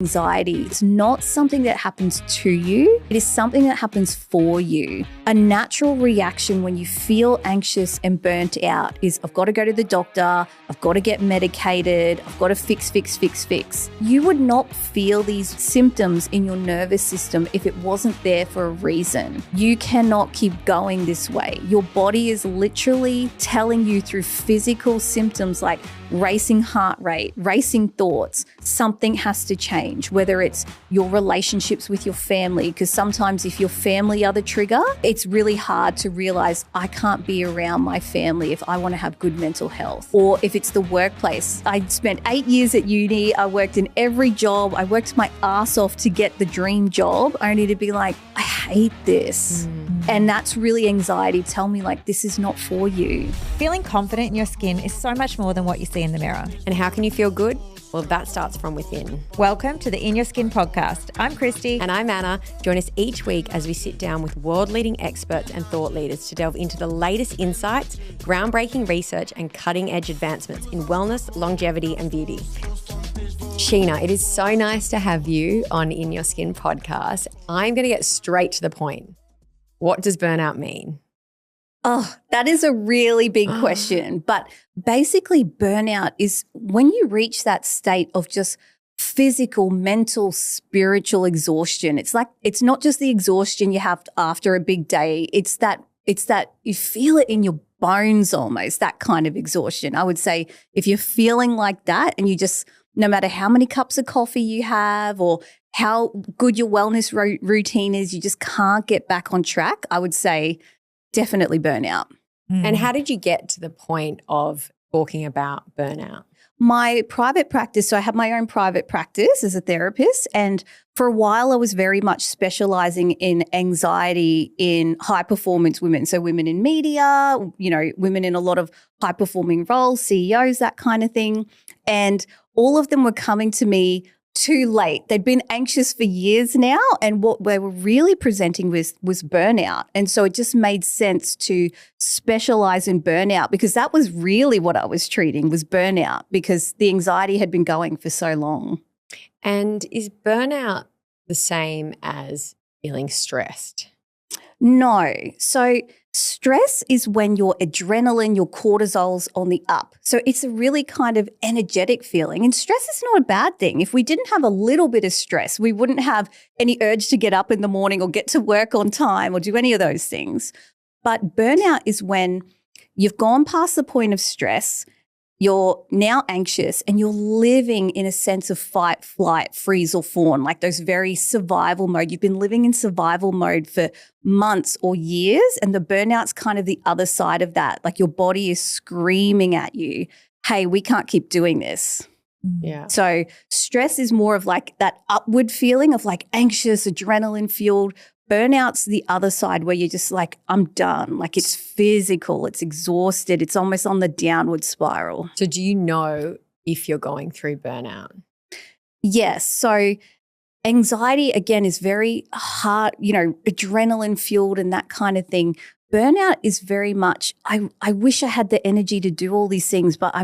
Anxiety, it's not something that happens to you. It is something that happens for you. A natural reaction when you feel anxious and burnt out is, I've got to go to the doctor, I've got to get medicated, I've got to fix. You would not feel these symptoms in your nervous system if it wasn't there for a reason. You cannot keep going this way. Your body is literally telling you through physical symptoms like racing heart rate, racing thoughts, something has to change, whether it's your relationships with your family, because sometimes if your family are the trigger, it's really hard to realize I can't be around my family if I want to have good mental health. Or if it's the workplace, I spent 8 years at uni, I worked in every job, I worked my ass off to get the dream job, only to be like, I hate this. And that's really anxiety. Tell me like, this is not for you. Feeling confident in your skin is so much more than what you see in the mirror. And how can you feel good? Well, that starts from within. Welcome to the In Your Skin podcast. I'm Christie. And I'm Anna. Join us each week as we sit down with world-leading experts and thought leaders to delve into the latest insights, groundbreaking research, and cutting-edge advancements in wellness, longevity, and beauty. Sheena, it is so nice to have you on In Your Skin podcast. I'm going to get straight to the point. What does burnout mean? Oh, that is a really big question. But basically, burnout is when you reach that state of just physical, mental, spiritual exhaustion. It's like, it's not just the exhaustion you have after a big day. It's that you feel it in your bones almost, that kind of exhaustion. I would say if you're feeling like that and you just, no matter how many cups of coffee you have or how good your wellness routine is, you just can't get back on track, I would say definitely burnout. And how did you get to the point of talking about burnout? My private practice, so I have my own private practice as a therapist, and for a while I was very much specializing in anxiety in high performance women. So women in media, women in a lot of high performing roles, CEOs, that kind of thing. And all of them were coming to me too late. They'd been anxious for years now, and what they were really presenting was burnout. And so it just made sense to specialize in burnout because that was really what I was treating, was burnout, because the anxiety had been going for so long. And is burnout the same as feeling stressed? No. So stress is when your adrenaline, your cortisol's on the up. So it's a really kind of energetic feeling. And stress is not a bad thing. If we didn't have a little bit of stress, we wouldn't have any urge to get up in the morning or get to work on time or do any of those things. But burnout is when you've gone past the point of stress, you're now anxious and you're living in a sense of fight, flight, freeze or fawn, like those very survival mode. You've been living in survival mode for months or years, and the burnout's kind of the other side of that. Like your body is screaming at you, hey, we can't keep doing this. Yeah. So stress is more of like that upward feeling of like anxious, adrenaline fueled. Burnout's the other side where you're just like, I'm done. Like it's physical, it's exhausted, it's almost on the downward spiral. So do you know if you're going through burnout? Yes. So anxiety, again, is very hard, adrenaline fueled and that kind of thing. Burnout is very much, I wish I had the energy to do all these things, but I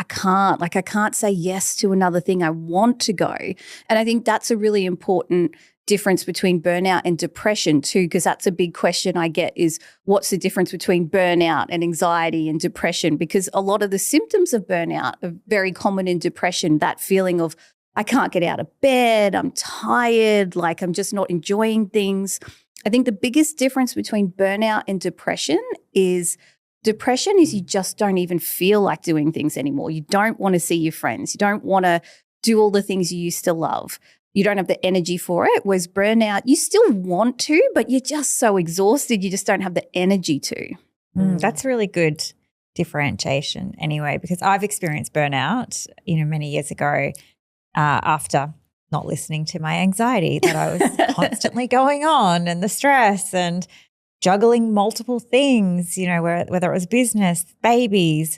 can't. Like I can't say yes to another thing. I want to go. And I think that's a really important difference between burnout and depression too, because that's a big question I get is what's the difference between burnout and anxiety and depression? Because a lot of the symptoms of burnout are very common in depression, that feeling of I can't get out of bed, I'm tired, like I'm just not enjoying things. I think the biggest difference between burnout and depression is you just don't even feel like doing things anymore. You don't want to see your friends. You don't want to do all the things you used to love. You don't have the energy for it. Whereas burnout, you still want to, but you're just so exhausted, you just don't have the energy to. That's really good differentiation anyway, because I've experienced burnout, many years ago after not listening to my anxiety that I was constantly going on and the stress and juggling multiple things, whether it was business, babies,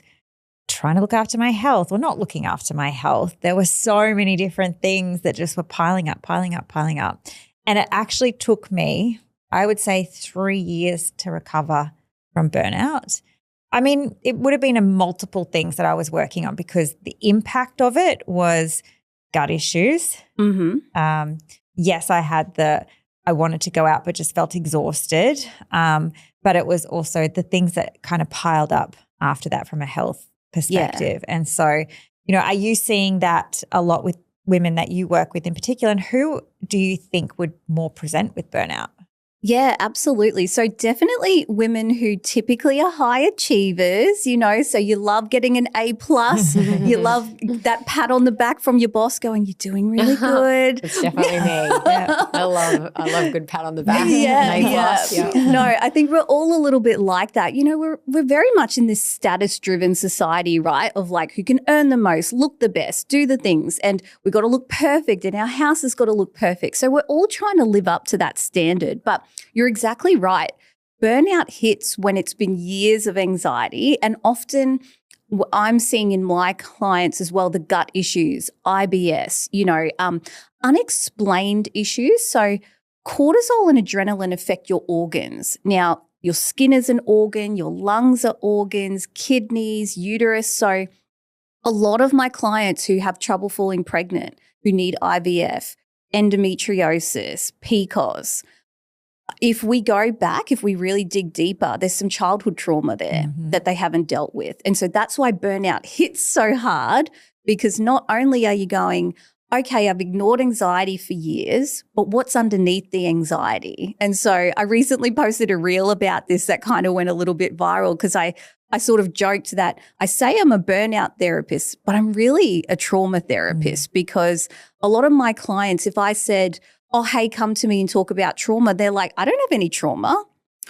trying to look after my health or not looking after my health. There were so many different things that just were piling up. And it actually took me, I would say, 3 years to recover from burnout. I mean, it would have been multiple things that I was working on because the impact of it was gut issues. Yes, I wanted to go out but just felt exhausted. But it was also the things that kind of piled up after that from a health perspective. And so, are you seeing that a lot with women that you work with in particular? And who do you think would more present with burnout? Yeah, absolutely. So definitely women who typically are high achievers, so you love getting an A+, you love that pat on the back from your boss going, you're doing really good. It's definitely me. Yeah. I love good pat on the back. Yeah. No, I think we're all a little bit like that. We're very much in this status-driven society, right, of like who can earn the most, look the best, do the things, and we've got to look perfect and our house has got to look perfect. So we're all trying to live up to that standard. But you're exactly right. Burnout hits when it's been years of anxiety, and often I'm seeing in my clients as well the gut issues, IBS, unexplained issues. So cortisol and adrenaline affect your organs. Now, your skin is an organ, your lungs are organs, kidneys, uterus. So a lot of my clients who have trouble falling pregnant, who need IVF, endometriosis, PCOS, if we go back, if we really dig deeper, there's some childhood trauma there that they haven't dealt with. And so that's why burnout hits so hard, because not only are you going, okay, I've ignored anxiety for years, but what's underneath the anxiety? And so I recently posted a reel about this that kind of went a little bit viral because I sort of joked that I say I'm a burnout therapist, but I'm really a trauma therapist because a lot of my clients, if I said, oh, hey, come to me and talk about trauma, they're like, I don't have any trauma.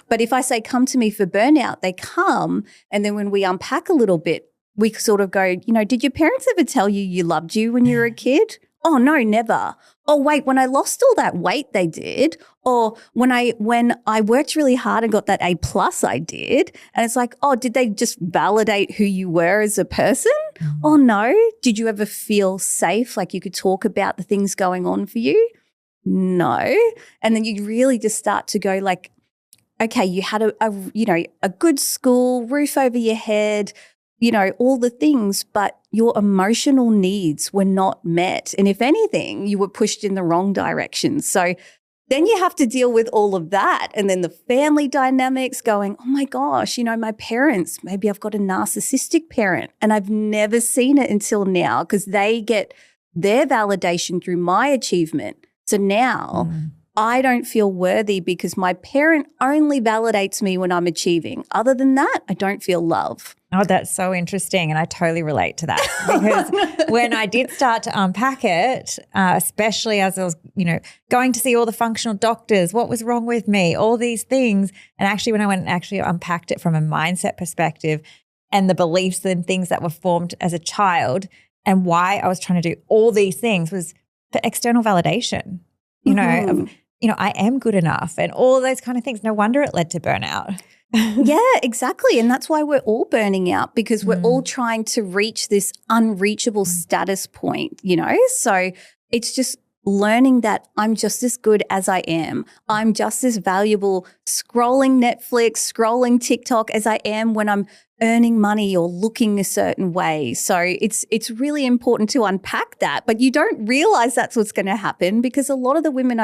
But if I say, come to me for burnout, they come. And then when we unpack a little bit, we sort of go, did your parents ever tell you loved you when you were a kid? Oh, no, never. Oh, wait, when I lost all that weight, they did. Or when I worked really hard and got that A+, I did. And it's like, oh, did they just validate who you were as a person? Oh, no. Did you ever feel safe, like you could talk about the things going on for you? No. And then you really just start to go like, okay, you had a good school, roof over your head, all the things, but your emotional needs were not met. And if anything, you were pushed in the wrong direction. So then you have to deal with all of that. And then the family dynamics going, oh my gosh, my parents, maybe I've got a narcissistic parent and I've never seen it until now because they get their validation through my achievement. So now I don't feel worthy because my parent only validates me when I'm achieving. Other than that, I don't feel love. Oh, that's so interesting. And I totally relate to that because when I did start to unpack it, especially as I was, going to see all the functional doctors, what was wrong with me, all these things. And actually when I went and actually unpacked it from a mindset perspective and the beliefs and things that were formed as a child and why I was trying to do all these things was for external validation, I am good enough and all those kind of things. No wonder it led to burnout. Yeah, exactly. And that's why we're all burning out because we're all trying to reach this unreachable status point, So it's just learning that I'm just as good as I am. I'm just as valuable scrolling Netflix, scrolling TikTok as I am when I'm earning money or looking a certain way. So it's really important to unpack that, but you don't realize that's what's going to happen because a lot of the women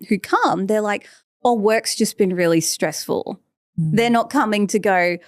who come, they're like, oh, work's just been really stressful. They're not coming to go,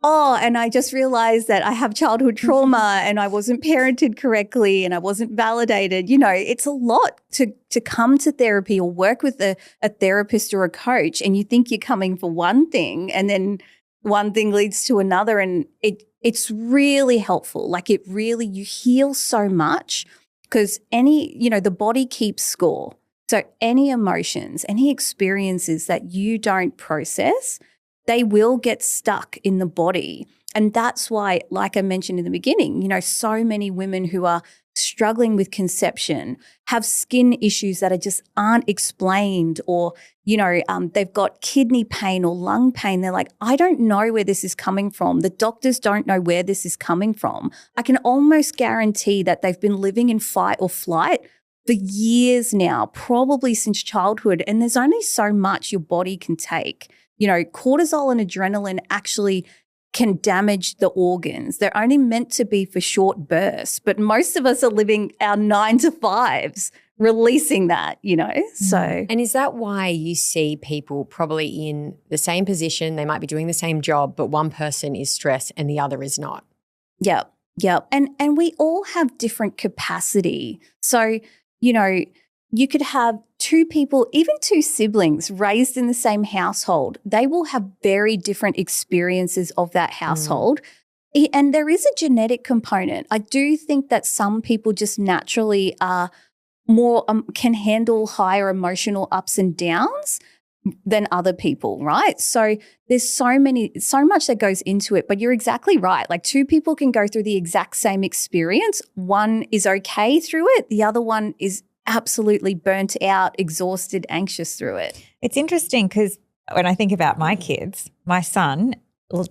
oh, and I just realized that I have childhood trauma and I wasn't parented correctly and I wasn't validated. It's a lot to come to therapy or work with a therapist or a coach and you think you're coming for one thing and then one thing leads to another and it's really helpful. Like you heal so much because the body keeps score. So any emotions, any experiences that you don't process, they will get stuck in the body. And that's why, like I mentioned in the beginning, so many women who are struggling with conception have skin issues that aren't explained or, they've got kidney pain or lung pain. They're like, I don't know where this is coming from. The doctors don't know where this is coming from. I can almost guarantee that they've been living in fight or flight for years now, probably since childhood. And there's only so much your body can take. Cortisol and adrenaline actually can damage the organs. They're only meant to be for short bursts, but most of us are living our 9 to 5s, releasing that, so. And is that why you see people probably in the same position, they might be doing the same job, but one person is stressed and the other is not? Yep. And we all have different capacity. So, you could have 2 people, even 2 siblings raised in the same household. They will have very different experiences of that household. And there is a genetic component. I do think that some people just naturally are more can handle higher emotional ups and downs than other people, right? So there's so much that goes into it, but you're exactly right. Like 2 people can go through the exact same experience. One is okay through it. The other one is absolutely burnt out, exhausted, anxious through it. It's interesting because when I think about my kids, my son,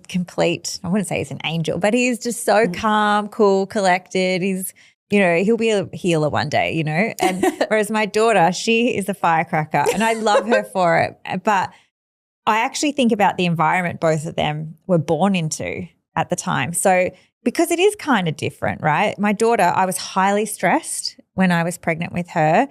complete, I wouldn't say he's an angel, but he's just so calm, cool, collected. He's, he'll be a healer one day, and whereas my daughter, she is a firecracker and I love her for it. But I actually think about the environment both of them were born into at the time. So because it is kind of different, right? My daughter, I was highly stressed when I was pregnant with her.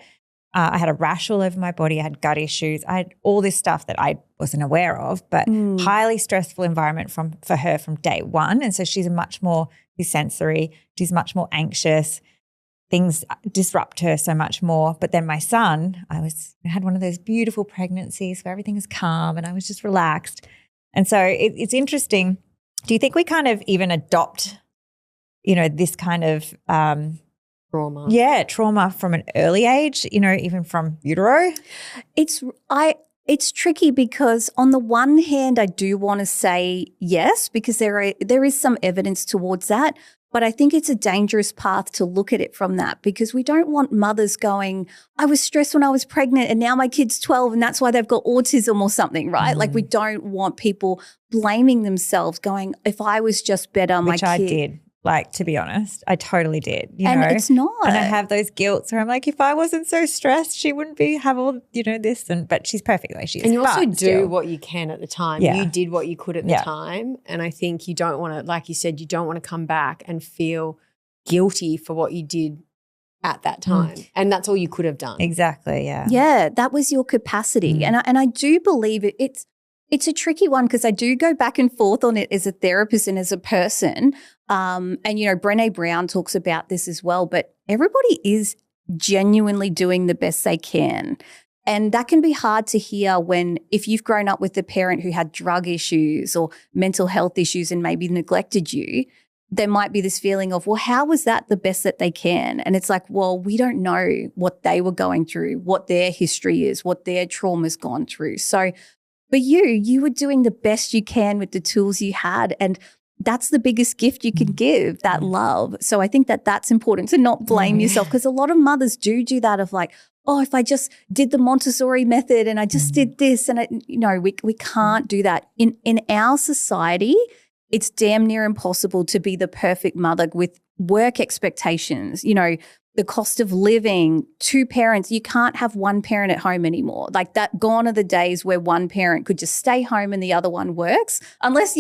I had a rash all over my body. I had gut issues. I had all this stuff that I wasn't aware of, but highly stressful environment for her from day one. And so she's much more sensory. She's much more anxious. Things disrupt her so much more. But then my son, I had one of those beautiful pregnancies where everything is calm and I was just relaxed. And so it's interesting. Do you think we kind of even adopt, this kind of trauma? Yeah, trauma from an early age, even from utero? It's tricky because on the one hand, I do want to say yes, because there is some evidence towards that. But I think it's a dangerous path to look at it from that, because we don't want mothers going, I was stressed when I was pregnant and now my kid's 12 and that's why they've got autism or something, right? Like we don't want people blaming themselves going, if I was just better, Which I did. Like, to be honest, I totally did. It's not. And I have those guilts where I'm like, if I wasn't so stressed, she wouldn't have all, this. But she's perfect the way she is. And you also do what you can at the time. Yeah. You did what you could at the time. And I think you don't want to, like you said, you don't want to come back and feel guilty for what you did at that time. And that's all you could have done. Exactly, yeah. Yeah, that was your capacity. And I do believe it's a tricky one, because I do go back and forth on it as a therapist and as a person. And, Brené Brown talks about this as well, but everybody is genuinely doing the best they can. And that can be hard to hear if you've grown up with a parent who had drug issues or mental health issues and maybe neglected you. There might be this feeling of, well, how was that the best that they can? And it's like, well, we don't know what they were going through, what their history is, what their trauma's gone through. So but you were doing the best you can with the tools you had, and that's the biggest gift you can give, that love. So I think that's important, to not blame yourself, because a lot of mothers do that of like, oh, if I just did the Montessori method and I just did this, and we can't do that. In our society, it's damn near impossible to be the perfect mother with work expectations, the cost of living, 2 parents. You can't have one parent at home anymore. Like that, gone are the days where one parent could just stay home and the other one works, unless,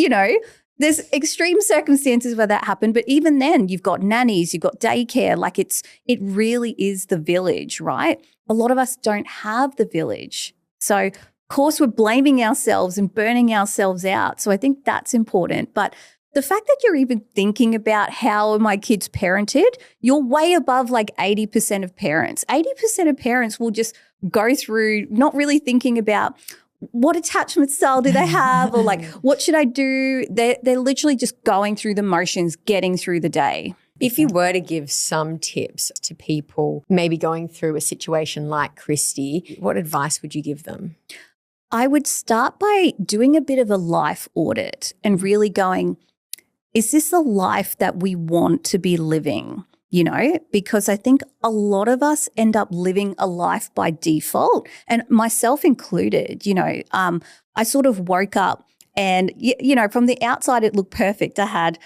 there's extreme circumstances where that happened. But even then, you've got nannies, you've got daycare. Like it really is the village, right? A lot of us don't have the village. So of course we're blaming ourselves and burning ourselves out. So I think that's important. But the fact that you're even thinking about how are my kids parented, you're way above like 80% of parents. 80% of parents will just go through not really thinking about what attachment style do they have or like what should I do. They're literally just going through the motions, getting through the day. If you were to give some tips to people maybe going through a situation like Christie, what advice would you give them? I would start by doing a bit of a life audit and really going, is this the life that we want to be living? Because I think a lot of us end up living a life by default, and myself included. I sort of woke up and, from the outside it looked perfect. I had,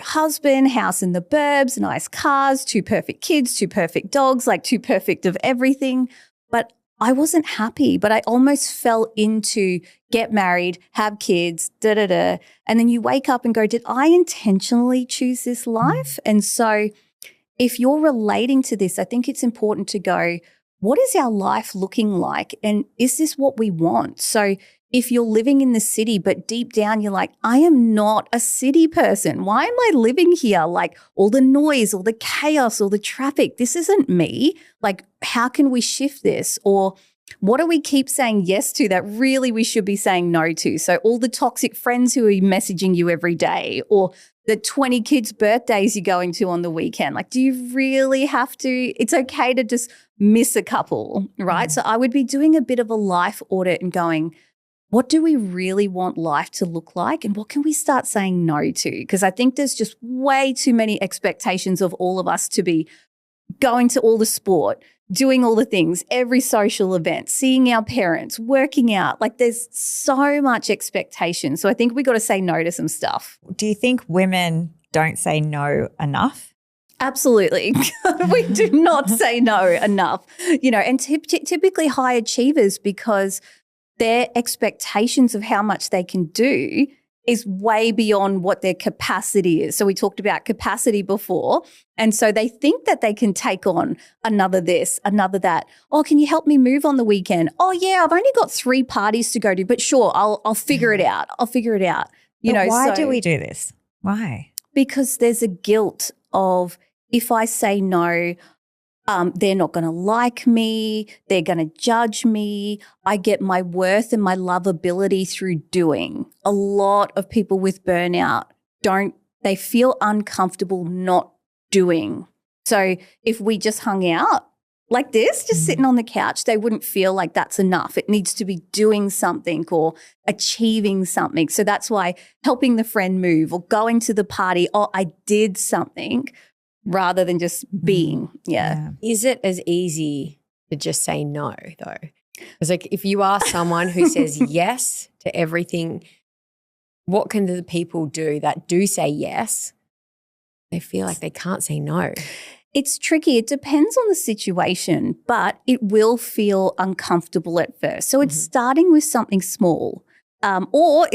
husband, house in the burbs, nice cars, 2 perfect kids, 2 perfect dogs, like 2 perfect of everything. But I wasn't happy, but I almost fell into get married, have kids, and then you wake up and go, did I intentionally choose this life? And so if you're relating to this, I think it's important to go, what is our life looking like? And is this what we want? So if you're living in the city, but deep down you're like, I am not a city person. Why am I living here? Like all the noise, all the chaos, all the traffic, this isn't me. Like, how can we shift this? Or what do we keep saying yes to that really we should be saying no to? So all the toxic friends who are messaging you every day, or the 20 kids' birthdays you're going to on the weekend. Like, do you really have to? It's okay to just miss a couple, right? So I would be doing a bit of a life audit and going, what do we really want life to look like, and what can we start saying no to? Because I think there's just way too many expectations of all of us to be going to all the sport, doing all the things, every social event, seeing our parents, working out. Like there's so much expectation. So I think we got to say no to some stuff. Do you think women don't say no enough? Absolutely. We do not say no enough, and typically high achievers, because their expectations of how much they can do is way beyond what their capacity is. So we talked about capacity before. And so they think that they can take on another this, another that. Oh, can you help me move on the weekend? Oh, yeah, I've only got 3 parties to go to, but sure, I'll figure it out. I'll figure it out. Why do we do this? Why? Because there's a guilt of, if I say no, they're not going to like me. They're going to judge me. I get my worth and my lovability through doing. A lot of people with burnout they feel uncomfortable not doing. So if we just hung out like this, just sitting on the couch, they wouldn't feel like that's enough. It needs to be doing something or achieving something. So that's why helping the friend move or going to the party, I did something, rather than just being. Yeah. Is it as easy to just say no though? It's like, if you are someone who says yes to everything, what can the people do that do say yes? They feel like they can't say no. It's tricky. It depends on the situation, but it will feel uncomfortable at first. So it's starting with something small, or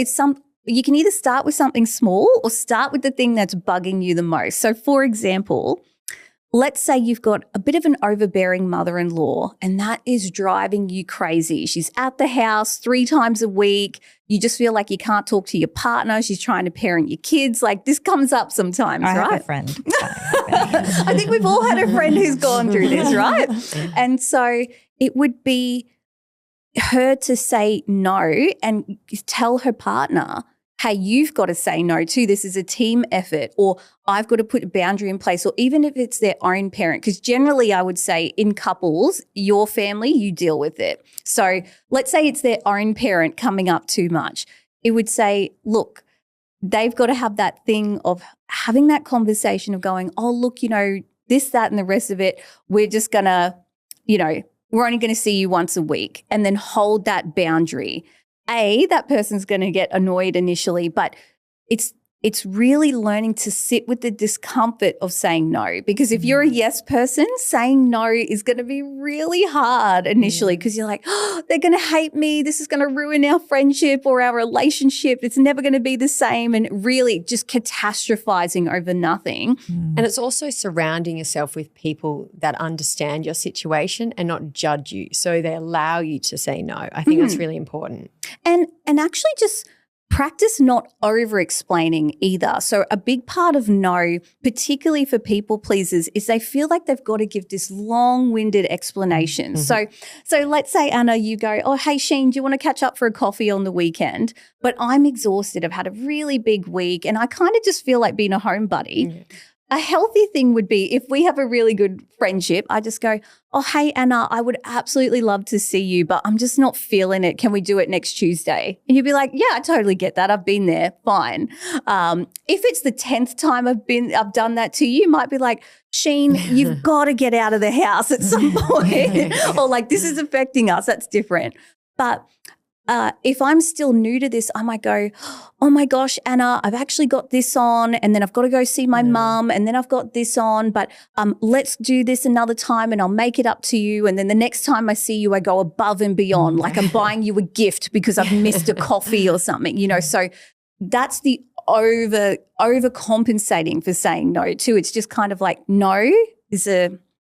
you can either start with something small or start with the thing that's bugging you the most. So for example, let's say you've got a bit of an overbearing mother-in-law and that is driving you crazy. She's at the house 3 times a week. You just feel like you can't talk to your partner. She's trying to parent your kids. Like this comes up sometimes, right? I have a friend. I think we've all had a friend who's gone through this, right? And so it would be her to say no and tell her partner, hey, you've got to say no too. This is a team effort, or I've got to put a boundary in place, or even if it's their own parent, because generally I would say in couples, your family, you deal with it. So let's say it's their own parent coming up too much. It would say, look, they've got to have that thing of having that conversation of going, oh, look, this, that, and the rest of it, we're just going to, we're only going to see you once a week, and then hold that boundary. That person's going to get annoyed initially, but it's really learning to sit with the discomfort of saying no, because if you're a yes person, saying no is going to be really hard initially, because you're like, oh, they're going to hate me. This is going to ruin our friendship or our relationship. It's never going to be the same, and really just catastrophizing over nothing. And it's also surrounding yourself with people that understand your situation and not judge you, so they allow you to say no. I think that's really important. And actually just practice not over-explaining either. So a big part of no, particularly for people pleasers, is they feel like they've got to give this long-winded explanation. So let's say, Anna, you go, oh, hey, Sheena, do you want to catch up for a coffee on the weekend? But I'm exhausted. I've had a really big week and I kind of just feel like being a home buddy. A healthy thing would be, if we have a really good friendship, I just go, oh, hey, Anna, I would absolutely love to see you, but I'm just not feeling it. Can we do it next Tuesday? And you'd be like, yeah, I totally get that. I've been there. Fine. If it's the 10th time I've done that to you, you might be like, Sheena, you've got to get out of the house at some point. Or like, this is affecting us. That's different. But if I'm still new to this, I might go, oh my gosh, Anna, I've actually got this on, and then I've got to go see my mum, and then I've got this on, but let's do this another time and I'll make it up to you. And then the nenext time I see you, I go above and beyond, like I'm buying you a gift because I've missed a coffee or something, you know. So that's the overcompensating for saying no too. It's just kind of like no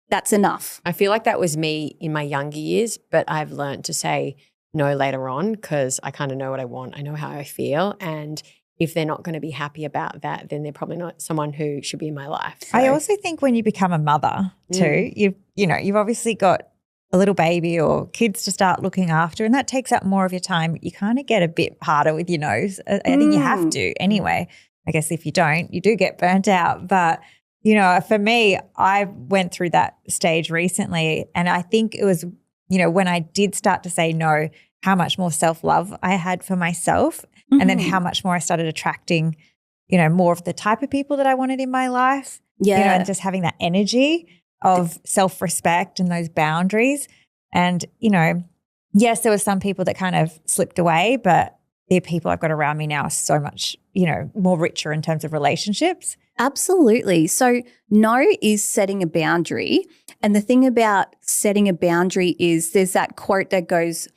that's enough. I feel like that was me in my younger years, but I've learned to say no later on because I kind of know what I want. I know how I feel. And if they're not going to be happy about that, then they're probably not someone who should be in my life. So. I also think when you become a mother too, you've obviously got a little baby or kids to start looking after, and that takes up more of your time. You kind of get a bit harder with your nose. I think you have to anyway. I guess if you don't, you do get burnt out. But, you know, for me, I went through that stage recently, and I think it was, you know, when I did start to say no, how much more self-love I had for myself, and then how much more I started attracting, you know, more of the type of people that I wanted in my life. Yeah. You know, and just having that energy of self-respect and those boundaries. And, you know, yes, there were some people that kind of slipped away, but the people I've got around me now are so much, you know, more richer in terms of relationships. Absolutely. So no is setting a boundary. And the thing about setting a boundary is there's that quote that goes,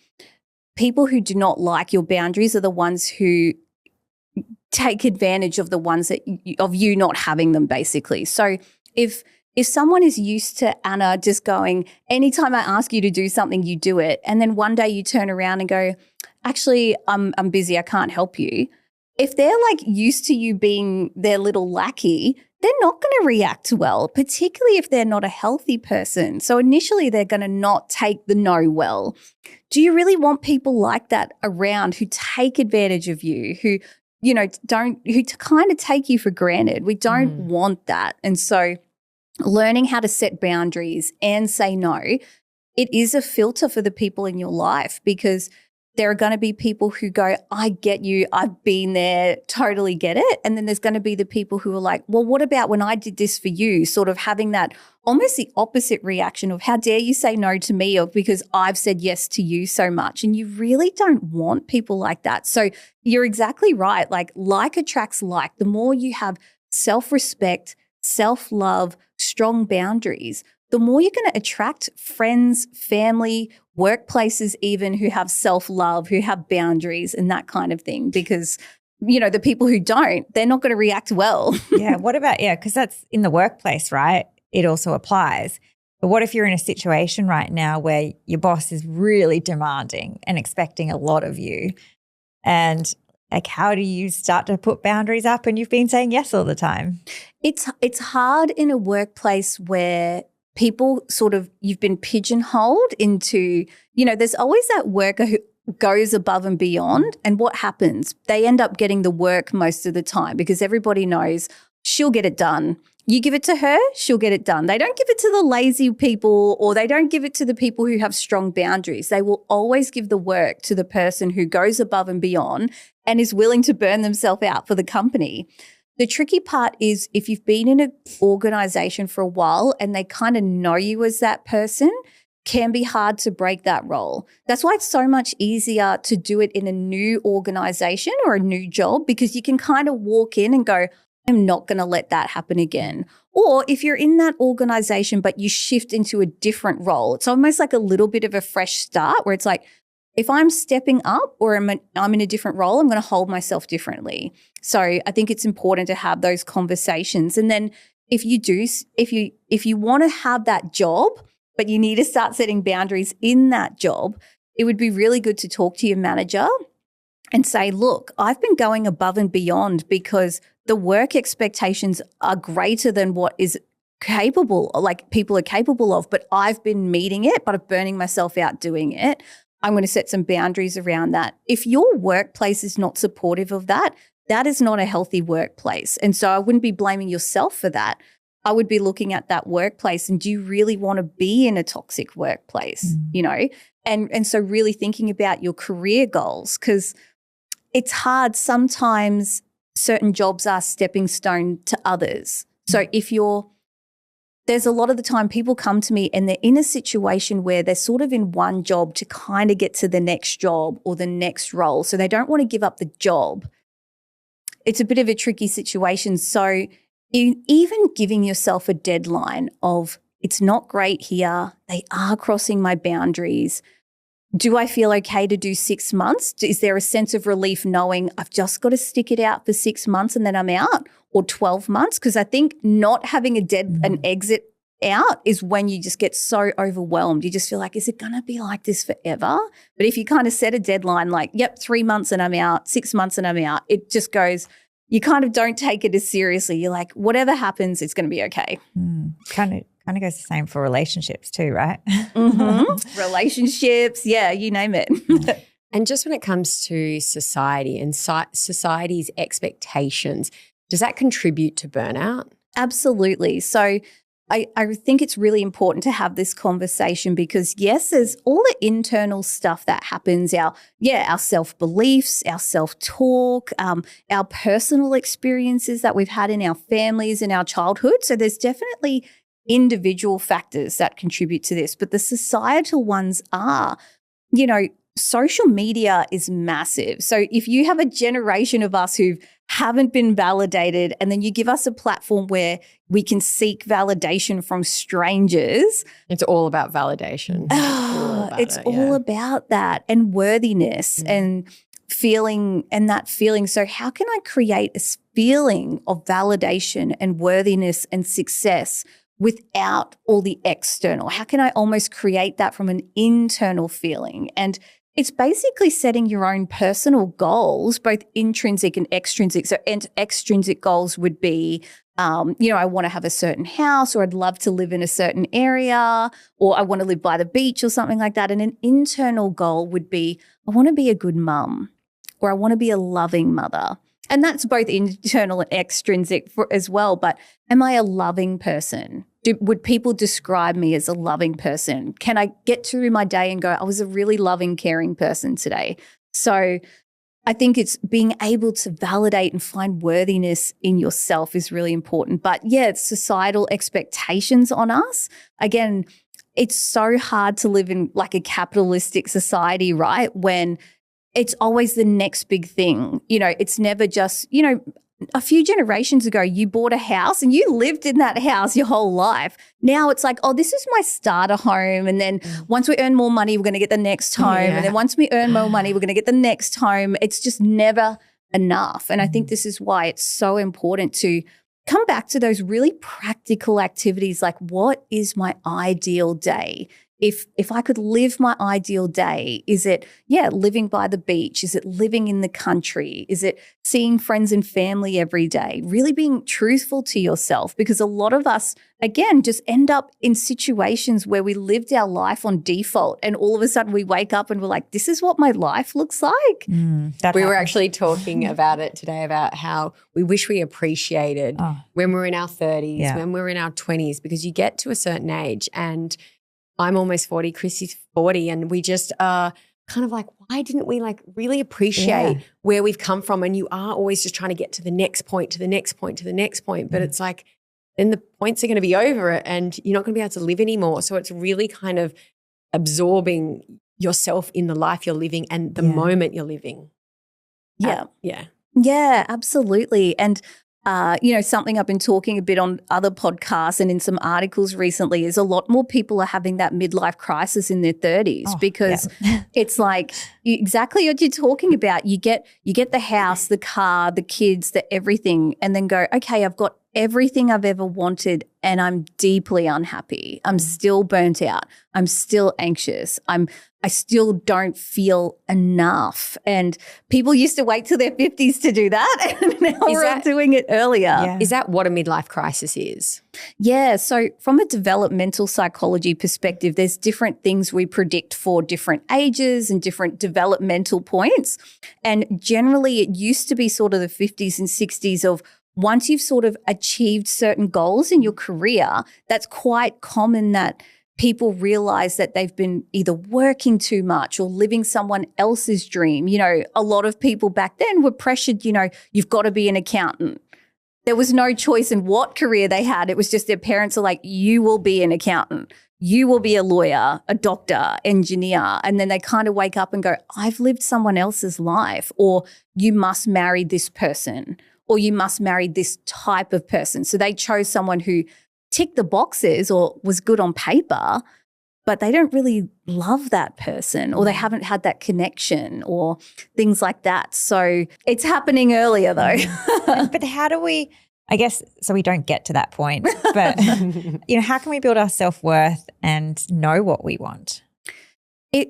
people who do not like your boundaries are the ones who take advantage of the ones that of you not having them, basically. So if someone is used to Anna just going, anytime I ask you to do something, you do it, and then one day you turn around and go, actually, I'm busy, I can't help you. If they're like used to you being their little lackey, they're not going to react well, particularly if they're not a healthy person. So initially they're going to not take the no well. Do you really want people like that around who take advantage of you, who, you know, who kind of take you for granted? We don't want that. And so learning how to set boundaries and say no, it is a filter for the people in your life, because there are going to be people who go, I get you, I've been there, totally get it. And then there's going to be the people who are like, well, what about when I did this for you? Sort of having that almost the opposite reaction of, how dare you say no to me, or because I've said yes to you so much. And you really don't want people like that. So you're exactly right. Like attracts like. The more you have self-respect, self-love, strong boundaries, the more you're going to attract friends, family, workplaces even who have self-love, who have boundaries and that kind of thing, because, you know, the people who don't, they're not going to react well. Yeah. What about, because that's in the workplace, right? It also applies. But what if you're in a situation right now where your boss is really demanding and expecting a lot of you? And like, how do you start to put boundaries up and you've been saying yes all the time? It's hard in a workplace where people sort of, you've been pigeonholed into, you know, there's always that worker who goes above and beyond. And what happens? They end up getting the work most of the time because everybody knows she'll get it done. You give it to her, she'll get it done. They don't give it to the lazy people, or they don't give it to the people who have strong boundaries. They will always give the work to the person who goes above and beyond and is willing to burn themselves out for the company. The tricky part is if you've been in an organization for a while and they kind of know you as that person, can be hard to break that role. That's why it's so much easier to do it in a new organization or a new job, because you can kind of walk in and go, I'm not going to let that happen again. Or if you're in that organization but you shift into a different role, it's almost like a little bit of a fresh start where it's like, if I'm stepping up or I'm in a different role, I'm going to hold myself differently. So I think it's important to have those conversations. And then if you want to have that job, but you need to start setting boundaries in that job, it would be really good to talk to your manager and say, look, I've been going above and beyond because the work expectations are greater than what is capable, like people are capable of, but I've been meeting it, but I'm burning myself out doing it. I'm going to set some boundaries around that. If your workplace is not supportive of that, that is not a healthy workplace. And so I wouldn't be blaming yourself for that. I would be looking at that workplace and do you really want to be in a toxic workplace, you know? And so really thinking about your career goals, because it's hard. Sometimes certain jobs are stepping stone to others. So if you're there's a lot of the time people come to me and they're in a situation where they're sort of in one job to kind of get to the next job or the next role. So they don't want to give up the job. It's a bit of a tricky situation. So even giving yourself a deadline of it's not great here, they are crossing my boundaries. Do I feel okay to do 6 months? Is there a sense of relief knowing I've just got to stick it out for 6 months and then I'm out, or 12 months? Because I think not having an exit out is when you just get so overwhelmed. You just feel like, is it going to be like this forever? But if you kind of set a deadline like, yep, 3 months and I'm out, 6 months and I'm out, it just goes, you kind of don't take it as seriously. You're like, whatever happens, it's going to be okay. Kind of goes the same for relationships too, right? Relationships, yeah, you name it. And just when it comes to society and society's expectations, does that contribute to burnout? Absolutely. So I think it's really important to have this conversation because, yes, there's all the internal stuff that happens, our self-beliefs, our self-talk, our personal experiences that we've had in our families and our childhood. So there's definitely individual factors that contribute to this, but the societal ones are, social media is massive. So if you have a generation of us who haven't been validated and then you give us a platform where we can seek validation from strangers. It's all about validation. It's all about that and worthiness and feeling and that feeling. So how can I create a feeling of validation and worthiness and success without all the external? How can I almost create that from an internal feeling? And it's basically setting your own personal goals, both intrinsic and extrinsic. So extrinsic goals would be, I want to have a certain house, or I'd love to live in a certain area, or I want to live by the beach or something like that. And an internal goal would be, I want to be a good mum, or I want to be a loving mother. And that's both internal and extrinsic as well. But am I a loving person? Would people describe me as a loving person? Can I get through my day and go, I was a really loving, caring person today? So I think it's being able to validate and find worthiness in yourself is really important. But yeah, it's societal expectations on us. Again, it's so hard to live in like a capitalistic society, right? When it's always the next big thing. It's never just, a few generations ago, you bought a house and you lived in that house your whole life. Now it's like, oh, this is my starter home. And then once we earn more money, we're going to get the next home. Yeah. And then once we earn more money, we're going to get the next home. It's just never enough. And I think this is why it's so important to come back to those really practical activities like, what is my ideal day? If I could live my ideal day, is it, living by the beach? Is it living in the country? Is it seeing friends and family every day? Really being truthful to yourself, because a lot of us, again, just end up in situations where we lived our life on default and all of a sudden we wake up and we're like, this is what my life looks like. We were actually talking about it today, about how we wish we appreciated when we're in our 30s, when we're in our 20s, because you get to a certain age and I'm almost 40, Christie's 40, and we just are kind of like, why didn't we like really appreciate where we've come from? And you are always just trying to get to the next point, to the next point, to the next point. But it's like, then the points are going to be over it and you're not going to be able to live anymore. So it's really kind of absorbing yourself in the life you're living and the moment you're living. Yeah, absolutely. And something I've been talking a bit on other podcasts and in some articles recently is a lot more people are having that midlife crisis in their 30s because it's like exactly what you're talking about. You get the house, the car, the kids, the everything, and then go, okay, I've got everything I've ever wanted and I'm deeply unhappy. I'm still burnt out. I'm still anxious. I still don't feel enough. And people used to wait till their 50s to do that. And now we're all doing it earlier. Yeah. Is that what a midlife crisis is? Yeah. So from a developmental psychology perspective, there's different things we predict for different ages and different developmental points. And generally it used to be sort of the 50s and 60s of once you've sort of achieved certain goals in your career, that's quite common that people realize that they've been either working too much or living someone else's dream. A lot of people back then were pressured, you've got to be an accountant. there was no choice in what career they had. It was just their parents are like, you will be an accountant. You will be a lawyer, a doctor, engineer. And then they kind of wake up and go, I've lived someone else's life, or you must marry this person, or you must marry this type of person. So they chose someone who ticked the boxes or was good on paper, but they don't really love that person, or they haven't had that connection or things like that. So it's happening earlier though. But how do we, I guess, so we don't get to that point, but how can we build our self-worth and know what we want?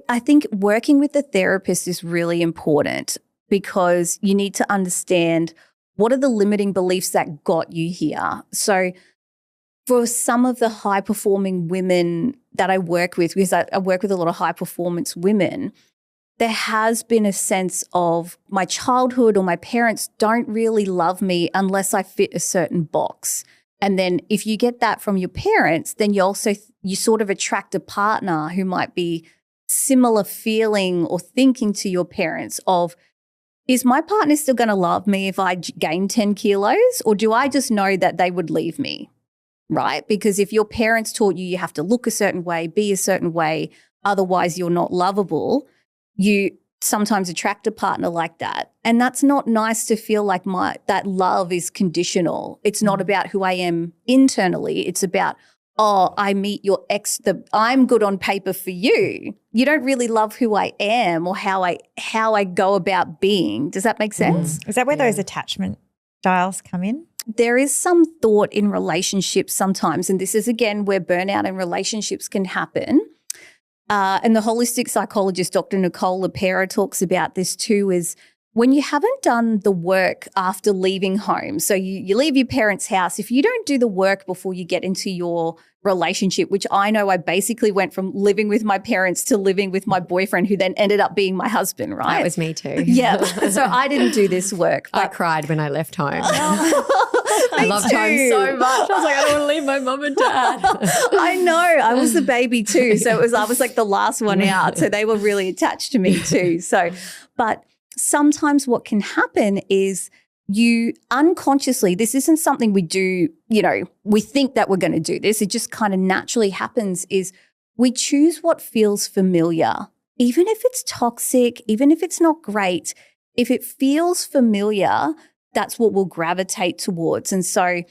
I think working with the therapist is really important, because you need to understand what are the limiting beliefs that got you here. So for some of the high-performing women that I work with, because I work with a lot of high-performance women, there has been a sense of my childhood or my parents don't really love me unless I fit a certain box. And then if you get that from your parents, then you sort of attract a partner who might be similar feeling or thinking to your parents of, is my partner still going to love me if I gain 10 kilos, or do I just know that they would leave me? Right? Because if your parents taught you have to look a certain way, be a certain way, otherwise you're not lovable, you sometimes attract a partner like that. And that's not nice to feel like that love is conditional. It's not about who I am internally. It's about, I meet your ex, I'm good on paper for you. You don't really love who I am or how I go about being. Does that make sense? Is that where those attachment styles come in? There is some thought in relationships sometimes, and this is again where burnout in relationships can happen. And the holistic psychologist, Dr. Nicole LaPera, talks about this too, is when you haven't done the work after leaving home. So you leave your parents' house. If you don't do the work before you get into your relationship, which I know I basically went from living with my parents to living with my boyfriend, who then ended up being my husband, right? That was me too. Yeah. So I didn't do this work. I cried when I left home. I loved home so much. I was like, I don't want to leave my mum and dad. I know. I was the baby too. So I was like the last one out. So they were really attached to me too. So, but sometimes what can happen is you unconsciously, this isn't something we do, we think that we're going to do this. It just kind of naturally happens, is we choose what feels familiar, even if it's toxic, even if it's not great. If it feels familiar, that's what we'll gravitate towards. And so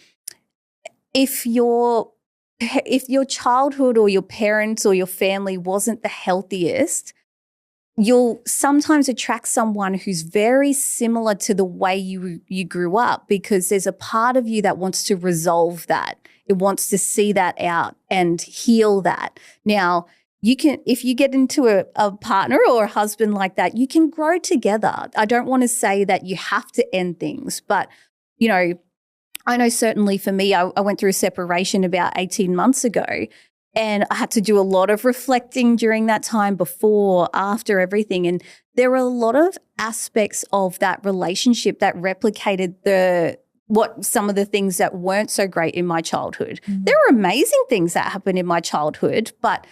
if your childhood or your parents or your family wasn't the healthiest, you'll sometimes attract someone who's very similar to the way you grew up, because there's a part of you that wants to resolve that. It wants to see that out and heal that. Now, if you get into a partner or a husband like that, you can grow together. I don't want to say that you have to end things, but, I know certainly for me, I went through a separation about 18 months ago, and I had to do a lot of reflecting during that time, before, after, everything. And there were a lot of aspects of that relationship that replicated some of the things that weren't so great in my childhood. Mm-hmm. There were amazing things that happened in my childhood, but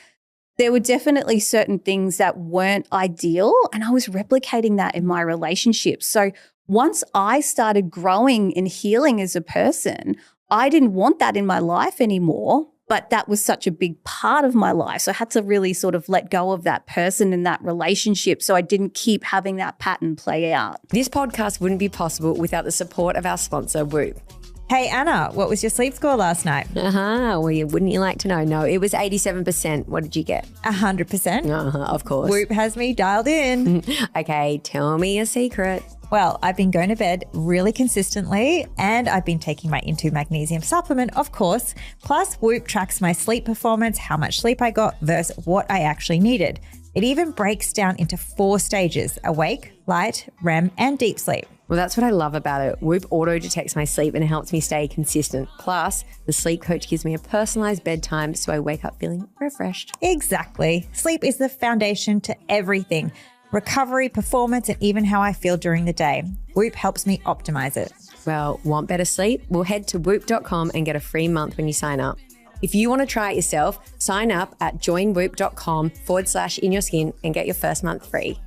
there were definitely certain things that weren't ideal, and I was replicating that in my relationships. So once I started growing and healing as a person, I didn't want that in my life anymore, but that was such a big part of my life. So I had to really sort of let go of that person and that relationship, so I didn't keep having that pattern play out. This podcast wouldn't be possible without the support of our sponsor, Whoop. Hey, Anna, what was your sleep score last night? Well, wouldn't you like to know? No, it was 87%. What did you get? 100%. Of course. Whoop has me dialed in. Okay, tell me a secret. Well, I've been going to bed really consistently, and I've been taking my Into Magnesium supplement, of course. Plus, Whoop tracks my sleep performance, how much sleep I got versus what I actually needed. It even breaks down into 4 stages: awake, light, REM, and deep sleep. Well, that's what I love about it. Whoop auto detects my sleep and it helps me stay consistent. Plus, the sleep coach gives me a personalized bedtime, so I wake up feeling refreshed. Exactly. Sleep is the foundation to everything. Recovery, performance, and even how I feel during the day. Whoop helps me optimize it. Well, want better sleep? Well, head to whoop.com and get a free month when you sign up. If you want to try it yourself, sign up at joinwhoop.com/inyourskin and get your first month free.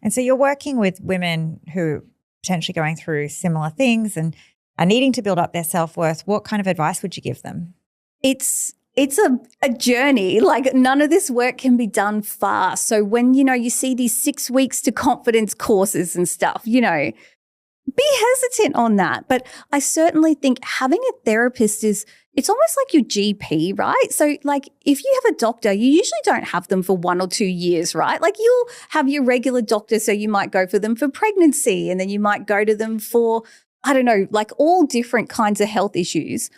And so you're working with women who are potentially going through similar things, and are needing to build up their self-worth, what kind of advice would you give them? It's a journey. Like, none of this work can be done fast. So when, you see these 6 weeks to confidence courses and stuff, be hesitant on that. But I certainly think having a therapist it's almost like your GP, right? So like, if you have a doctor, you usually don't have them for 1 or 2 years, right? Like, you'll have your regular doctor. So you might go for them for pregnancy, and then you might go to them for, I don't know, like all different kinds of health issues.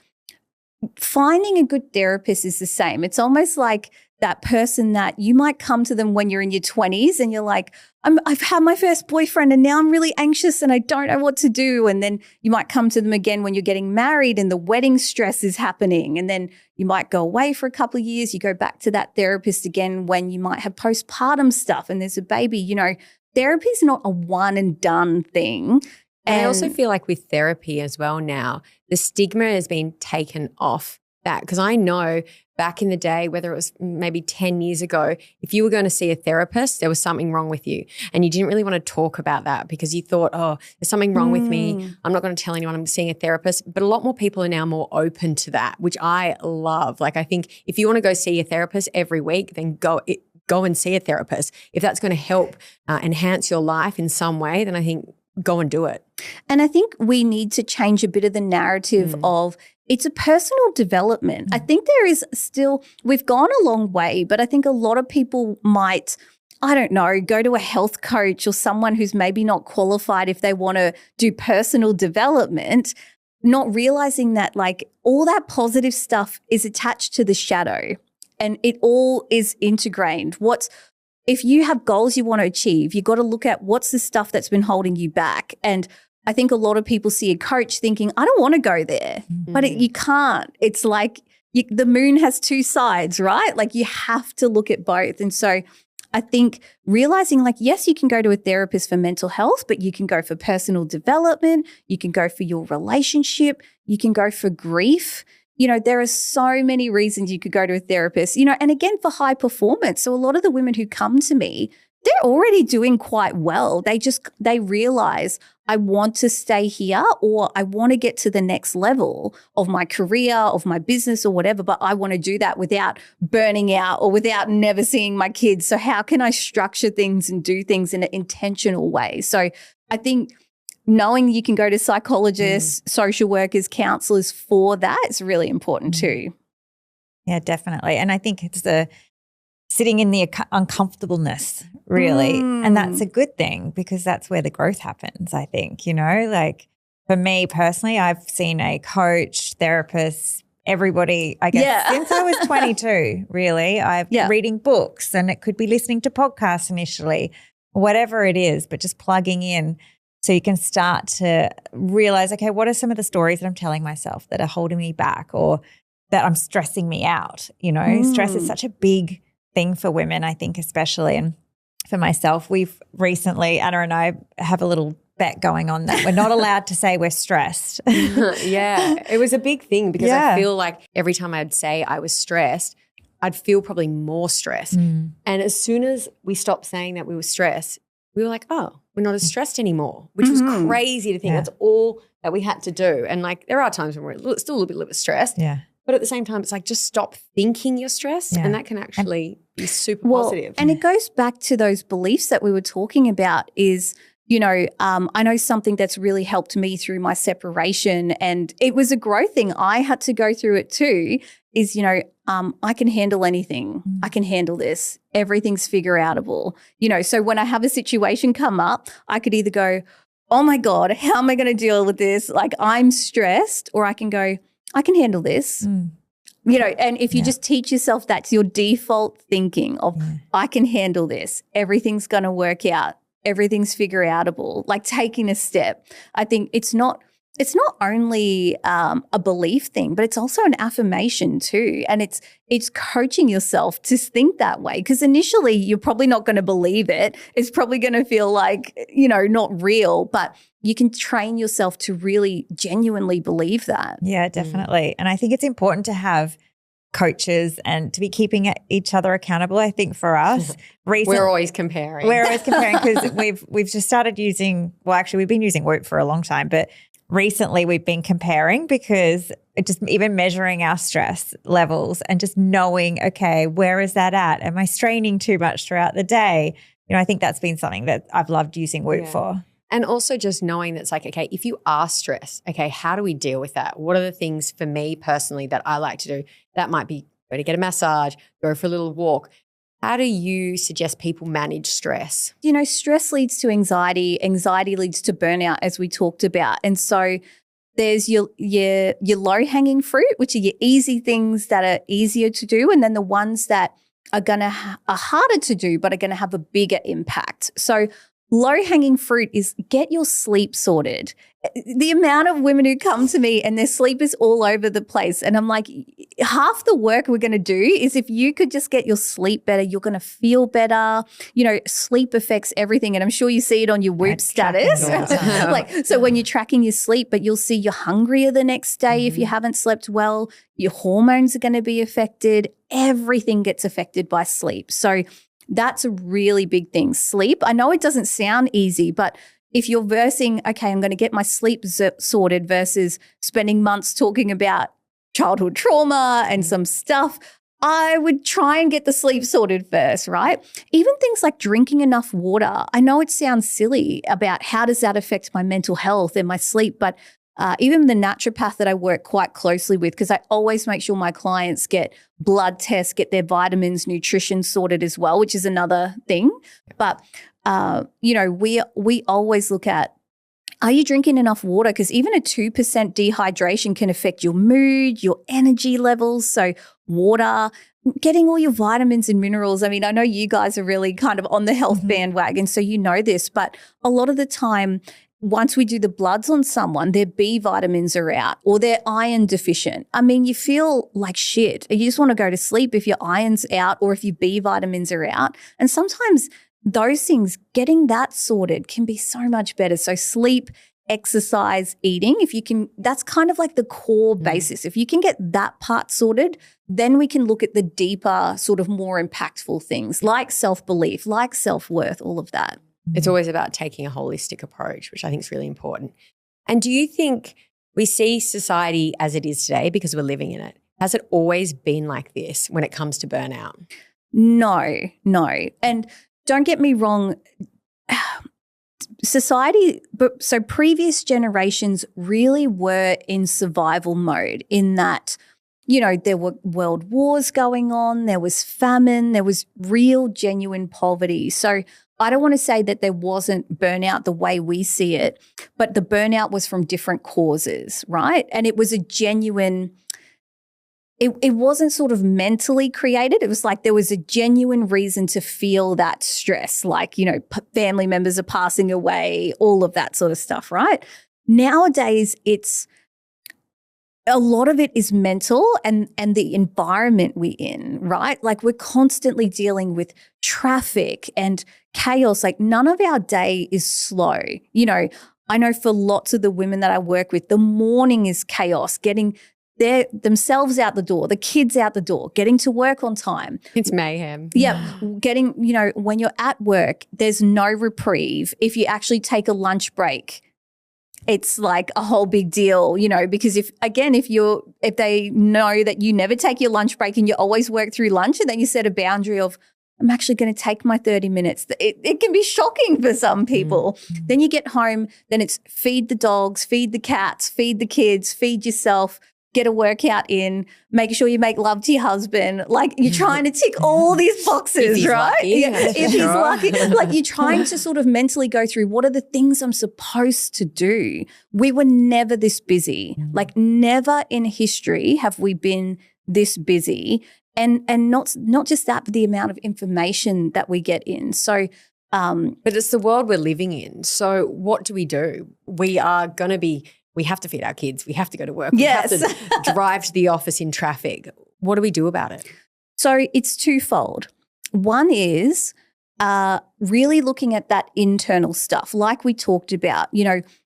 Finding a good therapist is the same. It's almost like that person that you might come to them when you're in your 20s and you're like, I've had my first boyfriend and now I'm really anxious and I don't know what to do. And then you might come to them again when you're getting married and the wedding stress is happening. And then you might go away for a couple of years. You go back to that therapist again when you might have postpartum stuff and there's a baby. Therapy is not a one and done thing. And I also feel like with therapy as well now, the stigma has been taken off that, because I know back in the day, whether it was maybe 10 years ago, if you were going to see a therapist, there was something wrong with you and you didn't really want to talk about that because you thought, oh, there's something wrong with me. I'm not going to tell anyone I'm seeing a therapist. But a lot more people are now more open to that, which I love. Like, I think if you want to go see a therapist every week, then go and see a therapist. If that's going to help enhance your life in some way, then I think go and do it. And I think we need to change a bit of the narrative of it's a personal development. I think there is still, we've gone a long way, but I think a lot of people might, I don't know, go to a health coach or someone who's maybe not qualified if they want to do personal development, not realizing that like all that positive stuff is attached to the shadow and it all is integrated. If you have goals you want to achieve, you've got to look at what's the stuff that's been holding you back. And I think a lot of people see a coach thinking, I don't want to go there, but you can't. It's like the moon has two sides, right? Like, you have to look at both. And so I think realizing like, yes, you can go to a therapist for mental health, but you can go for personal development. You can go for your relationship. You can go for grief. There are so many reasons you could go to a therapist, and again, for high performance. So a lot of the women who come to me, they're already doing quite well. They realize I want to stay here, or I want to get to the next level of my career, of my business or whatever, but I want to do that without burning out or without never seeing my kids. So how can I structure things and do things in an intentional way? So I think knowing you can go to psychologists, social workers, counselors for that is really important too. Yeah, definitely. And I think it's the sitting in the uncomfortableness, really. And that's a good thing because that's where the growth happens, I think, like for me personally, I've seen a coach, therapist, everybody, I guess, since I was 22, really. I've been reading books, and it could be listening to podcasts initially, whatever it is, but just plugging in. So you can start to realize, okay, what are some of the stories that I'm telling myself that are holding me back or that I'm stressing me out? Stress is such a big thing for women, I think, especially. And for myself, we've recently, Anna and I have a little bet going on that we're not allowed to say we're stressed. Yeah, it was a big thing because I feel like every time I'd say I was stressed, I'd feel probably more stressed. And as soon as we stopped saying that we were stressed, we were like, oh, we're not as stressed anymore, which was crazy to think. That's all that we had to do. And like, there are times when we're still a little bit stressed. Yeah. But at the same time, it's like, just stop thinking you're stressed. And that can actually be super positive. And it goes back to those beliefs that we were talking about is, I know something that's really helped me through my separation, and it was a growth thing. I had to go through it too, is, I can handle anything. I can handle this. Everything's figure outable. So when I have a situation come up, I could either go, oh my God, how am I going to deal with this? Like, I'm stressed, or I can go, I can handle this. And if you just teach yourself that's your default thinking of, I can handle this. Everything's going to work out. Everything's figure outable, like taking a step. I think it's not only a belief thing, but it's also an affirmation too. And it's coaching yourself to think that way, because initially you're probably not going to believe it. It's probably going to feel like, not real, but you can train yourself to really genuinely believe that. Yeah, definitely. And I think it's important to have coaches and to be keeping each other accountable. I think for us, we're always comparing. We're always comparing because we've just started using, well, actually we've been using Whoop for a long time, but recently we've been comparing because just even measuring our stress levels and just knowing, okay, where is that at? Am I straining too much throughout the day? I think that's been something that I've loved using Whoop for. And also just knowing that it's like, okay, if you are stressed, okay, how do we deal with that? What are the things for me personally that I like to do? That might be go to get a massage, go for a little walk. How do you suggest people manage stress? Stress leads to anxiety. Anxiety leads to burnout, as we talked about. And so there's your low-hanging fruit, which are your easy things that are easier to do, and then the ones that are harder to do but are going to have a bigger impact. So low-hanging fruit is get your sleep sorted. The amount of women who come to me and their sleep is all over the place, and I'm like, half the work we're going to do is if you could just get your sleep better, you're going to feel better. Sleep affects everything, and I'm sure you see it on your Whoop status. So when you're tracking your sleep, but you'll see you're hungrier the next day if you haven't slept well. Your hormones are going to be affected. Everything gets affected by sleep. So that's a really big thing. Sleep, I know it doesn't sound easy, but if you're versing, okay, I'm going to get my sleep sorted versus spending months talking about childhood trauma and some stuff, I would try and get the sleep sorted first, right? Even things like drinking enough water. I know it sounds silly about how does that affect my mental health and my sleep, but even the naturopath that I work quite closely with, because I always make sure my clients get blood tests, get their vitamins, nutrition sorted as well, which is another thing. But, we always look at, are you drinking enough water? Because even a 2% dehydration can affect your mood, your energy levels. So water, getting all your vitamins and minerals. I mean, I know you guys are really kind of on the health bandwagon, so you know this, but a lot of the time, once we do the bloods on someone, their B vitamins are out or they're iron deficient. I mean, you feel like shit. You just want to go to sleep if your iron's out or if your B vitamins are out. And sometimes those things, getting that sorted can be so much better. So sleep, exercise, eating, if you can, that's kind of like the core basis. If you can get that part sorted, then we can look at the deeper, sort of more impactful things like self-belief, like self-worth, all of that. It's always about taking a holistic approach, which I think is really important. And do you think we see society as it is today because we're living in it? Has it always been like this when it comes to burnout? No. And don't get me wrong, society, so previous generations really were in survival mode in that, there were world wars going on, there was famine, there was real, genuine poverty. So I don't want to say that there wasn't burnout the way we see it, but the burnout was from different causes, right? And it was a genuine, it wasn't sort of mentally created. It was like there was a genuine reason to feel that stress, like, family members are passing away, all of that sort of stuff, right? Nowadays, a lot of it is mental and the environment we're in, right? Like we're constantly dealing with traffic and chaos. Like none of our day is slow. I know for lots of the women that I work with, the morning is chaos, getting themselves out the door, the kids out the door, getting to work on time. It's mayhem. Yeah. Getting, when you're at work, there's no reprieve. If you actually take a lunch break, it's like a whole big deal, because if they know that you never take your lunch break and you always work through lunch and then you set a boundary of, I'm actually going to take my 30 minutes. It can be shocking for some people. Then you get home, then it's feed the dogs, feed the cats, feed the kids, feed yourself, get a workout in, make sure you make love to your husband. Like you're trying to tick all these boxes, right? If he's lucky. Like you're trying to sort of mentally go through what are the things I'm supposed to do. We were never this busy. Like never in history have we been this busy. And not just that, but the amount of information that we get in. So but it's the world we're living in. So what do? We have to feed our kids. We have to go to work. Yes. We have to drive to the office in traffic. What do we do about it? So it's twofold. One is really looking at that internal stuff like we talked about.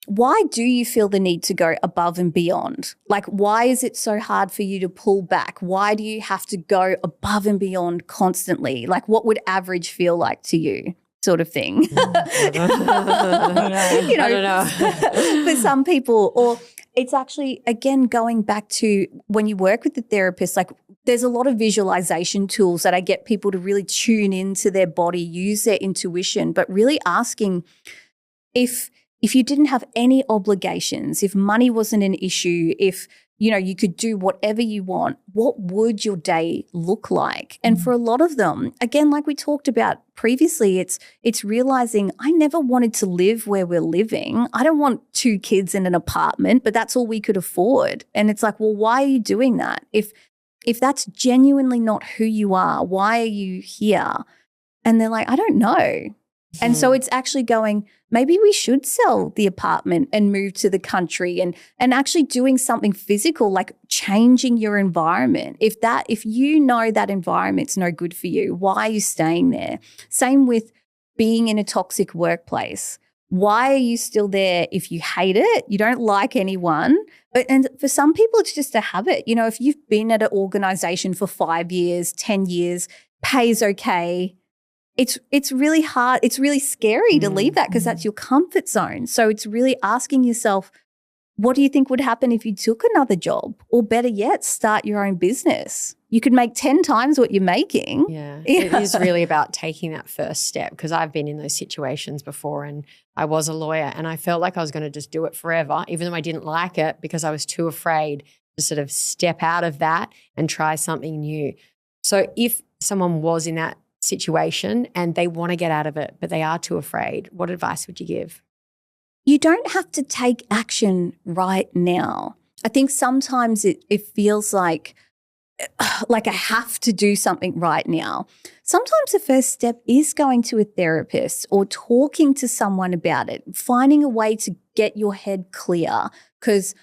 Why do you feel the need to go above and beyond? Like why is it so hard for you to pull back? Why do you have to go above and beyond constantly? Like what would average feel like to you? sort of thing. I don't know. For some people, or it's actually, again, going back to when you work with the therapist, like there's a lot of visualization tools that I get people to really tune into their body, use their intuition, but really asking if you didn't have any obligations, if money wasn't an issue, if you could do whatever you want, what would your day look like? And for a lot of them, again, like we talked about previously, it's realizing I never wanted to live where we're living. I don't want 2 kids in an apartment, but that's all we could afford. And it's like, well, why are you doing that? If that's genuinely not who you are, why are you here? And they're like, I don't know. And so it's actually going, maybe we should sell the apartment and move to the country and actually doing something physical, like changing your environment. If you know that environment's no good for you, why are you staying there? Same with being in a toxic workplace. Why are you still there if you hate it? You don't like anyone. And for some people, it's just a habit. If you've been at an organization for 5 years, 10 years, pay's okay, it's really hard. It's really scary to leave that because that's your comfort zone. So it's really asking yourself, what do you think would happen if you took another job? Or better yet, start your own business. You could make 10 times what you're making. Yeah. It is really about taking that first step, because I've been in those situations before, and I was a lawyer and I felt like I was going to just do it forever, even though I didn't like it, because I was too afraid to sort of step out of that and try something new. So if someone was in that situation and they want to get out of it, but they are too afraid, what advice would you give? You don't have to take action right now. I think sometimes it feels like I have to do something right now. Sometimes the first step is going to a therapist or talking to someone about it, finding a way to get your head clear, because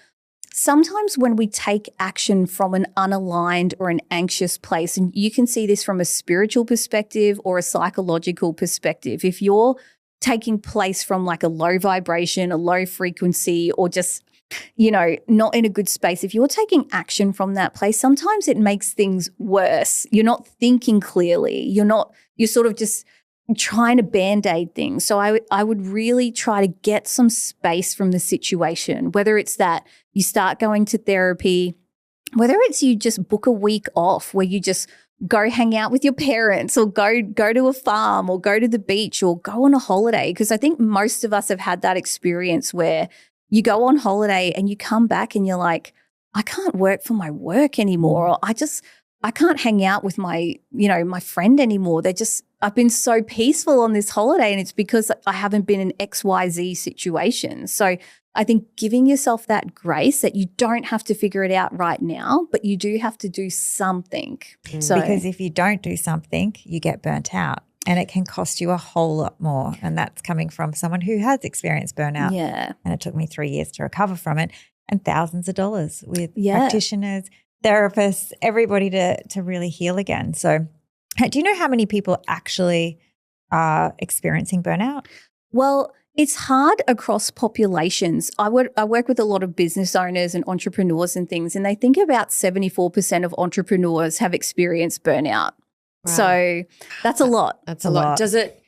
sometimes when we take action from an unaligned or an anxious place, and you can see this from a spiritual perspective or a psychological perspective, if you're taking place from like a low vibration, a low frequency, or just, not in a good space, if you're taking action from that place, sometimes it makes things worse. You're not thinking clearly. You're sort of just trying to Band-Aid things. So I would really try to get some space from the situation, whether it's that you start going to therapy, whether it's you just book a week off where you just go hang out with your parents, or go to a farm, or go to the beach, or go on a holiday. Because I think most of us have had that experience where you go on holiday and you come back and you're like, I can't work for my work anymore. Or I can't hang out with my friend anymore. I've been so peaceful on this holiday, and it's because I haven't been in XYZ situation. So I think giving yourself that grace that you don't have to figure it out right now, but you do have to do something. So, because if you don't do something, you get burnt out, and it can cost you a whole lot more. And that's coming from someone who has experienced burnout. Yeah. And it took me 3 years to recover from it, and thousands of dollars with practitioners, therapists, everybody to really heal again. So do you know how many people actually are experiencing burnout? Well, it's hard across populations. I work with a lot of business owners and entrepreneurs and things, and they think about 74% of entrepreneurs have experienced burnout. Wow. So that's a lot. That's a lot. Does it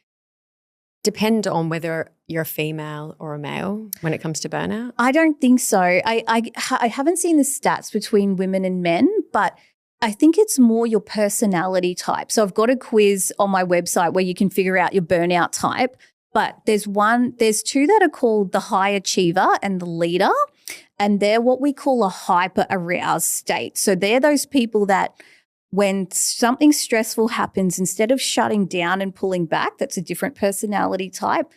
depend on whether you're a female or a male when it comes to burnout? I don't think so. I haven't seen the stats between women and men, but I think it's more your personality type. So I've got a quiz on my website where you can figure out your burnout type. But there's two that are called the high achiever and the leader, and they're what we call a hyper aroused state. So they're those people that when something stressful happens, instead of shutting down and pulling back, that's a different personality type.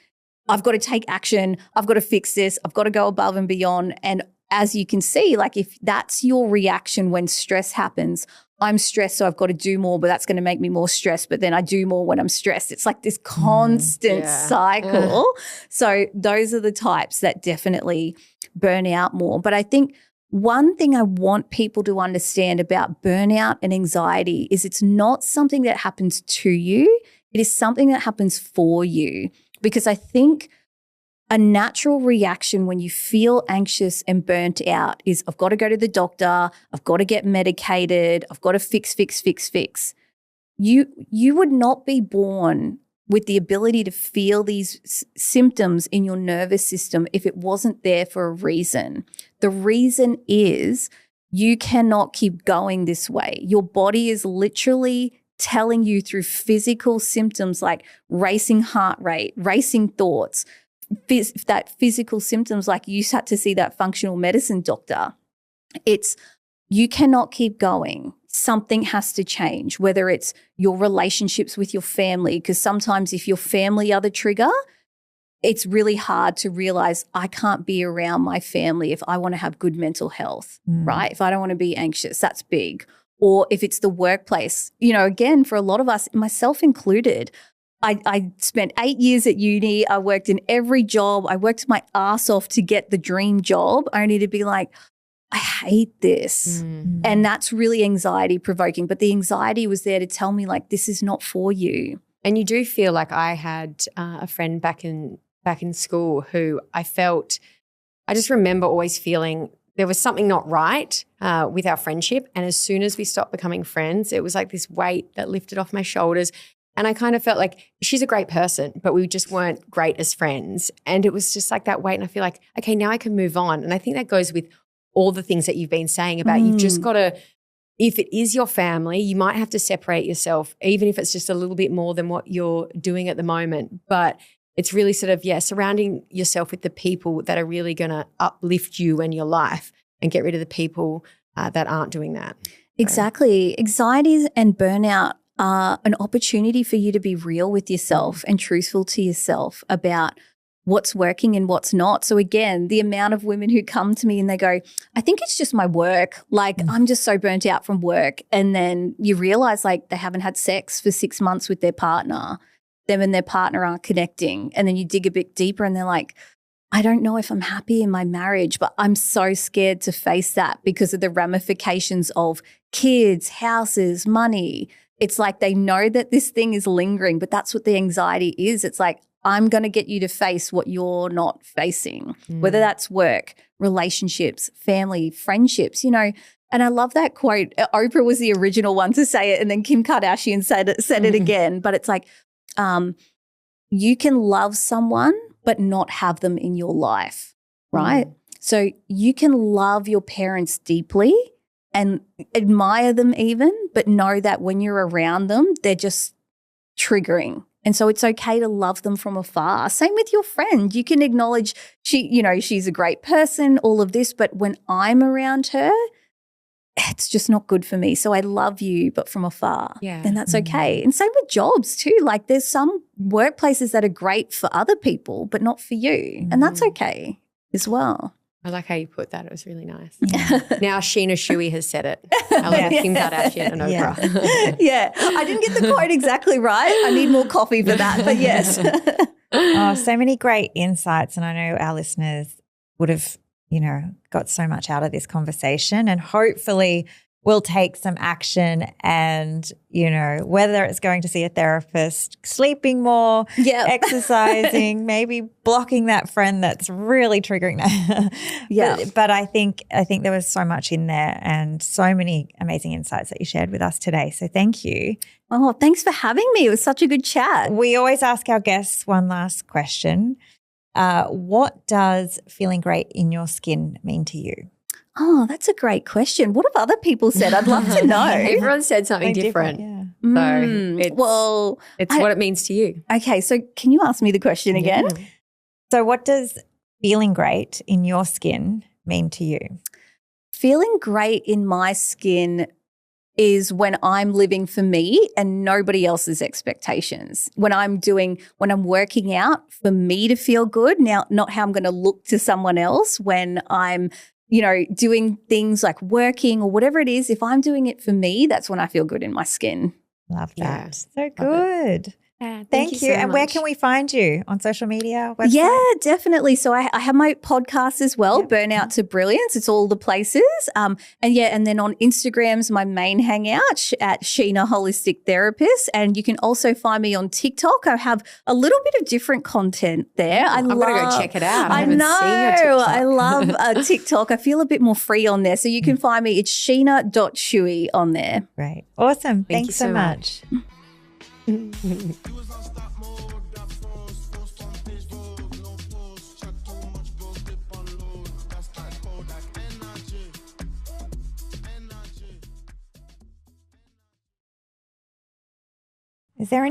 I've got to take action. I've got to fix this. I've got to go above and beyond. And as you can see, like if that's your reaction when stress happens, I'm stressed, so I've got to do more, but that's going to make me more stressed. But then I do more when I'm stressed. It's like this constant cycle. So those are the types that definitely burn out more. But I think one thing I want people to understand about burnout and anxiety is it's not something that happens to you. It is something that happens for you. Because I think a natural reaction when you feel anxious and burnt out is I've got to go to the doctor, I've got to get medicated, I've got to fix. You would not be born with the ability to feel these symptoms in your nervous system if it wasn't there for a reason. The reason is you cannot keep going this way. Your body is literally telling you through physical symptoms like racing heart rate, racing thoughts, that physical symptoms like you had to see that functional medicine doctor. It's you cannot keep going. Something has to change, whether it's your relationships with your family, because sometimes if your family are the trigger, it's really hard to realize I can't be around my family if I want to have good mental health, right? If I don't want to be anxious, that's big. Or if it's the workplace, again, for a lot of us, myself included, I spent 8 years at uni. I worked in every job. I worked my ass off to get the dream job, only to be like, I hate this. And that's really anxiety provoking. But the anxiety was there to tell me like, this is not for you. And you do feel like I had a friend back in school who I just remember always feeling there was something not right with our friendship. And as soon as we stopped becoming friends, it was like this weight that lifted off my shoulders. And I kind of felt like she's a great person, but we just weren't great as friends. And it was just like that weight. And I feel like, okay, now I can move on. And I think that goes with all the things that you've been saying about you've just got to, if it is your family, you might have to separate yourself, even if it's just a little bit more than what you're doing at the moment. But it's really sort of, surrounding yourself with the people that are really going to uplift you and your life and get rid of the people that aren't doing that. Exactly. Anxiety and burnout are an opportunity for you to be real with yourself and truthful to yourself about what's working and what's not. So again, the amount of women who come to me and they go, I think it's just my work. Like I'm just so burnt out from work. And then you realize like they haven't had sex for 6 months with their partner. Them and their partner aren't connecting. And then you dig a bit deeper and they're like, I don't know if I'm happy in my marriage, but I'm so scared to face that because of the ramifications of kids, houses, money. It's like they know that this thing is lingering, but that's what the anxiety is. It's like, I'm going to get you to face what you're not facing, whether that's work, relationships, family, friendships, And I love that quote. Oprah was the original one to say it, and then Kim Kardashian said it again. But it's like, you can love someone but not have them in your life, right? So you can love your parents deeply and admire them even, but know that when you're around them, they're just triggering. And so it's okay to love them from afar. Same with your friend. You can acknowledge she's a great person, all of this, but when I'm around her, it's just not good for me. So I love you, but from afar. Yeah. Then that's okay. And same with jobs too. Like there's some workplaces that are great for other people, but not for you. And that's okay as well. I like how you put that. It was really nice. Now Sheena Schuy has said it. I love Kim Kardashian and Oprah. Yeah. I didn't get the quote exactly right. I need more coffee for that, but yes. So many great insights. And I know our listeners would have, got so much out of this conversation, and hopefully we'll take some action and, whether it's going to see a therapist, sleeping more, exercising, maybe blocking that friend that's really triggering that. But I think there was so much in there and so many amazing insights that you shared with us today. So thank you. Oh, thanks for having me. It was such a good chat. We always ask our guests one last question. What does feeling great in your skin mean to you? Oh, that's a great question. What have other people said? I'd love to know. Everyone said something different. So it's what it means to you. Okay, so can you ask me the question again? So what does feeling great in your skin mean to you? Feeling great in my skin is when I'm living for me and nobody else's expectations. When I'm working out for me to feel good, now not how I'm going to look to someone else. When I'm, doing things like working or whatever it is, if I'm doing it for me, that's when I feel good in my skin. Love that. So good. Yeah, thank you. So and much. where can we find you? On social media? Website? Yeah, definitely. So I have my podcast as well, Burnout to Brilliance. It's all the places. And then on Instagram's my main hangout at Sheena Holistic Therapist. And you can also find me on TikTok. I have a little bit of different content there. I'm going to go check it out. I know. I love TikTok. I feel a bit more free on there. So you can find me. It's sheena.schuy on there. Great. Awesome. Thanks so much. Is there